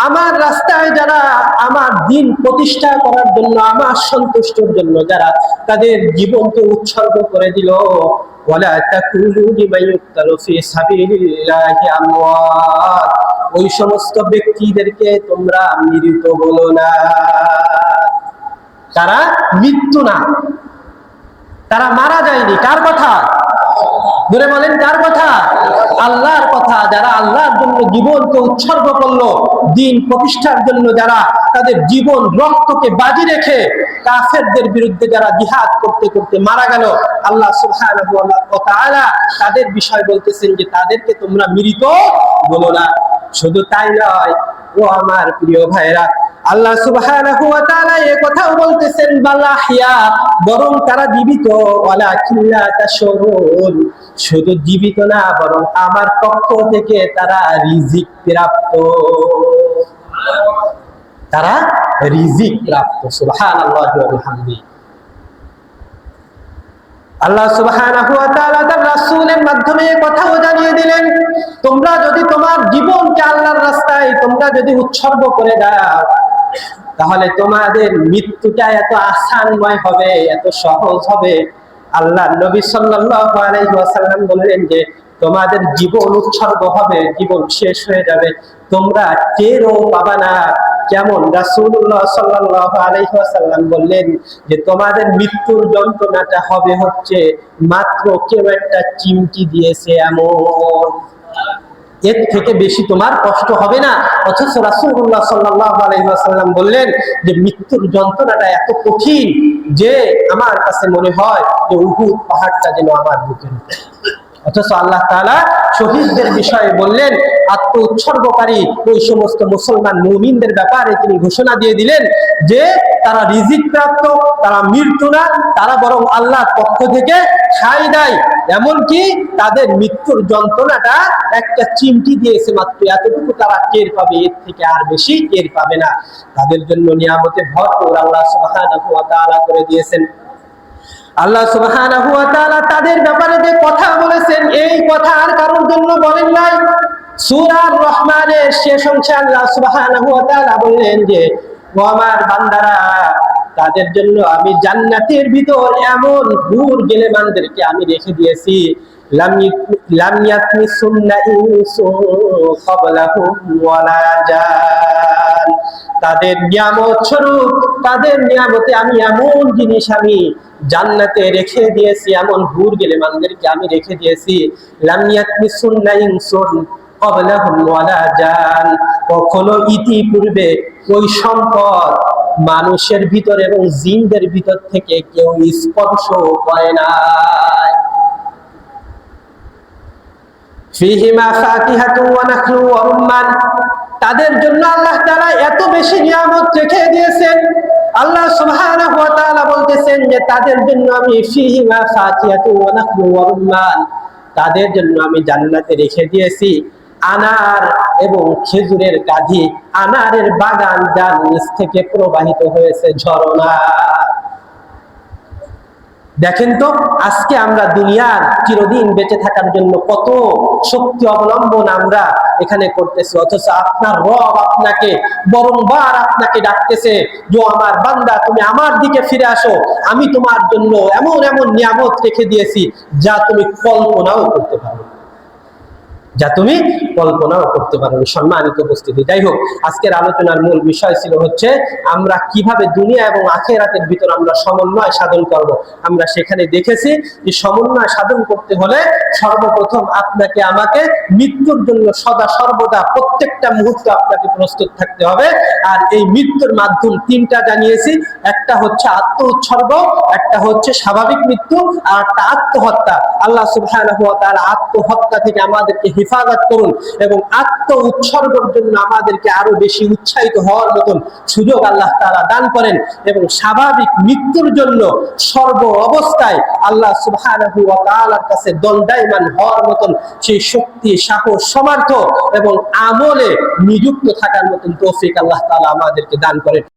আমার রাস্তায় যারা আমার দিন প্রতিষ্ঠা করার জন্য, আমার সন্তুষ্টির জন্য যারা তাদের জীবনকে উৎসর্গ করে দিল, ওয়ালা তাকুনু লিমান ইউক্তালু ফি সাবিলিল্লাহি আমওয়াত, ওই সমস্ত ব্যক্তিদেরকে তোমরা মৃত বলো না। তারা মৃত্যু না, তারা মারা যায়নি। কার কথা? ধরে বলেন, কার কথা? আল্লাহর কথা। যারা আল্লাহর জন্য জীবনকে উৎসর্গ করলো, দিন প্রতিষ্ঠার জন্য যারা তাদের জীবন রক্তকে বাজি রেখে কাফেরদের বিরুদ্ধে যারা জিহাদ করতে করতে মারা গেল, আল্লাহ সুবহানাহু ওয়া তাআলা তাদের বিষয় বলতেছেন যে তাদেরকে তোমরা মৃত বলো না। শুধু তাই নয়, ও আমার প্রিয় ভাইরা, আল্লাহ সুবহানাহু ওয়া তাআলা এই কথাও বলতেছেন বালাহিয়া, বরং তারা জীবিত, ওয়ালাকিন লা তাশউরুন, শুধু জীবিত না, বরং আমার পক্ষ থেকে তারা রিজিক প্রাপ্ত। তারা রিজিক প্রাপ্ত। সুবহানাল্লাহি ওয়া বিহামদিহি। আল্লাহ সুবহানাহু ওয়া তাআলা তার রাসূলের মাধ্যমে কথাও জানিয়ে দিলেন, তোমরা যদি তোমার জীবনকে আল্লাহর রাস্তায় তোমরা যদি উৎসর্গ করে দাও, তাহলে তোমাদের মৃত্যুটা এত আসানময় হবে, এত সহজ হবে। আল্লাহ নবী সাল্লাল্লাহু আলাইহি ওয়াসাল্লাম বললেন যে তোমাদের জীবন উৎসর্গ হবে, জীবন শেষ হয়ে যাবে, তোমরা টেরও পাবা না। যেমন রাসূলুল্লাহ সাল্লাল্লাহু আলাইহি ওয়াসাল্লাম বললেন যে তোমাদের মৃত্যুর যন্ত্রণাটা হবে হচ্ছে মাত্র কেউ একটা চিমটি দিয়েছে এমন, এর থেকে বেশি তোমার কষ্ট হবে না। অথচ রাসূলুল্লাহ সাল্লাল্লাহু আলাইহি ওয়াসাল্লাম বললেন যে মৃত্যুর যন্ত্রণাটা এত কঠিন যে আমার কাছে মনে হয় যে উহুদ পাহাড়টা যেন আমার বুকের উপর। অথচ আল্লাহ তাআলা শহীদদের বিষয়ে বললেন, আত্ম উৎসর্গকারী ওই সমস্ত মুসলমান মুমিনদের ব্যাপারে তিনি ঘোষণা দিয়ে দিলেন যে তারা রিজিক প্রাপ্ত, তারা মৃত্যু না, তারা বরং আল্লাহর পক্ষ থেকে ঠাঁই দেয়। এমনকি তাদের মৃত্যুর যন্ত্রণাটা একটা চিমটি দিয়েছে মাত্র, এতটুকু তারা টের পাবে, এর থেকে আর বেশি টের পাবে না। তাদের জন্য নিয়ামতে ভরপুর আল্লাহ সুবহানাহু ওয়া তাআলা করে দিয়েছেন। আল্লাহ সুবহানাহু ওয়া তাআলা তাদের ব্যাপারে যে কথা বলেছেন, এই কথা আর কারোর জন্য বলেন নাই। সূরা আর-রহমানের শেষ অংশে আল্লাহ সুবহানাহু ওয়া তাআলা বললেন যে ও আমার বান্দারা, তাদের জন্য আমি জান্নাতের ভিতর এমন হুর গেলেমানদেরকে আমি রেখে দিয়েছি, লাম ইয়াতমিসুন্না ইনসু ক্বাবলাহুম ওয়ালা জান। তাদের নিয়ামত স্বরূপ, তাদের নিয়ামতে আমি এমন জিনিস আমি জান্নাতে রেখে দিয়েছি, এমন হুর গেলেমানদেরকে আমি রেখে দিয়েছি, লাম ইয়াতমিসুন্না ইনসুন ক্বাবলাহুম ওয়ালা জান, কখনো ইতিপূর্বে ওই সম্পদ মানুষের ভিতর এবং জিনদের ভিতর থেকে কেউ স্পর্শ করে নাই। ফিহিমা ফাকিহাতুন ওয়া নাখলু ওয়া রুম্মান, তাদের জন্য আল্লাহ তাআলা এত বেশি নিয়ামত রেখে দিয়েছেন। আল্লাহ সুবহানাহু ওয়া তাআলা বলতেছেন যে তাদের জন্য আমি ফিহিমা ফাকিহাতুন ওয়া নাখলু ওয়া রুম্মান, তাদের জন্য আমি জান্নাতে রেখে দিয়েছি আনার এবং খেজুরের কাঁধি, আনারের বাগান যার নিচ থেকে প্রবাহিত হয়েছে ঝর্ণা। দেখেন তো আজকে আমরা দুনিয়ার চিরদিন বেঁচে থাকার জন্য কত শক্তি অবলম্বন আমরা এখানে করতেছি, অথচ আপনার রব আপনাকে বারংবার আপনাকে ডাকতেছে যে আমার বান্দা তুমি আমার দিকে ফিরে আসো, আমি তোমার জন্য এমন এমন নিয়ামত রেখে দিয়েছি যা তুমি কল্পনাও করতে পারো। যা তুমি কল্পনাও করতে পারো। সম্মানিত উপস্থিতি, যাই হোক, আজকের আলোচনার মূল বিষয় ছিল হচ্ছে আমরা কিভাবে দুনিয়া এবং আখিরাতের ভিতর আমরা সমন্বয় সাধন করব। আমরা সেখানে দেখেছি যে সমন্বয় সাধন করতে হলে সর্বপ্রথম আপনাকে আমাকে মৃত্যুর জন্য সদা সর্বদা প্রত্যেকটা মুহূর্তে আপনাকে প্রস্তুত থাকতে হবে। আর এই মৃত্যুর মাধ্যম তিনটা জানিয়েছি, একটা হচ্ছে আত্ম উৎসর্গ, একটা হচ্ছে স্বাভাবিক মৃত্যু, আর একটা আত্মহত্যা। আল্লাহ সুবহানাহু ওয়া তাআলা আত্মহত্যা থেকে আমাদেরকে হেফাজত করুন এবং আত্ম উৎসর্গের জন্য আমাদেরকে আরো বেশি উৎসাহিত হওয়ার মতন সুযোগ আল্লাহ তাআলা দান করেন এবং স্বাভাবিক মৃত্যুর জন্য সর্ব অবস্থায় আল্লাহ সুবহানাহু ওয়া তাআলার কাছে দণ্ডায়মান হওয়ার মতন সেই শক্তি, সাহস, সামর্থ্য এবং আমলে নিযুক্ত থাকার মতন তৌফিক আল্লাহ তাআলা আমাদেরকে দান করেন।